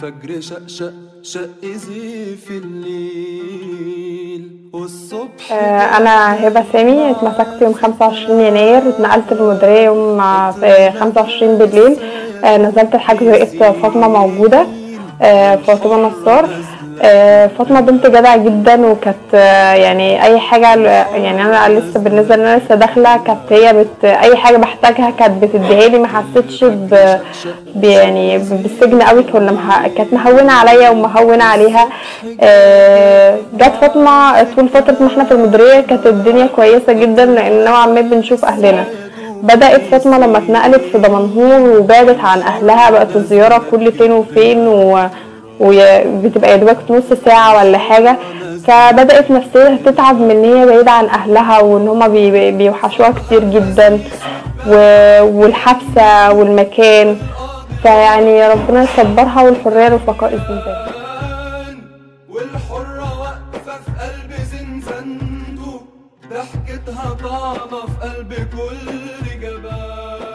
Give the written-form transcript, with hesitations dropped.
والفجر شق شق شق زيف الليل والصبح. انا هبه سامي، اتمسكت يوم 25 يناير، اتنقلت المديريه يوم 25 بالليل. نزلت الحجز لقيت فاطمه موجوده، فاطمه نصار. فاطمه بنت جدعه جدا، وكانت يعني اي حاجه، يعني انا لسه بالنسبه ان انا لسه داخله كانت هي اي حاجه بحتاجها كانت بتديها لي. ما حسيتش يعني بالسجن قوي، كانت مهونه عليا ومهونه عليها. جت فاطمه طول فتره ما احنا في المديريه كانت الدنيا كويسه جدا، لان نوعا ما بنشوف اهلنا. بدات فاطمه لما اتنقلت في دمنهور وبعدت عن اهلها، بقت الزياره كل فين وفين، وبتبقى يا دوبك نص ساعه ولا حاجه. فبدات نفسيتها تتعب من ان هي بعيده عن اهلها، وان هما بيوحشوها كتير جدا، والحبسه والمكان. فيعني ربنا يصبرها، والحريه رفقاء الزنزان. والحرة واقفة في قلب زنزانته، ضحكتها طعنة في قلب كل جبان.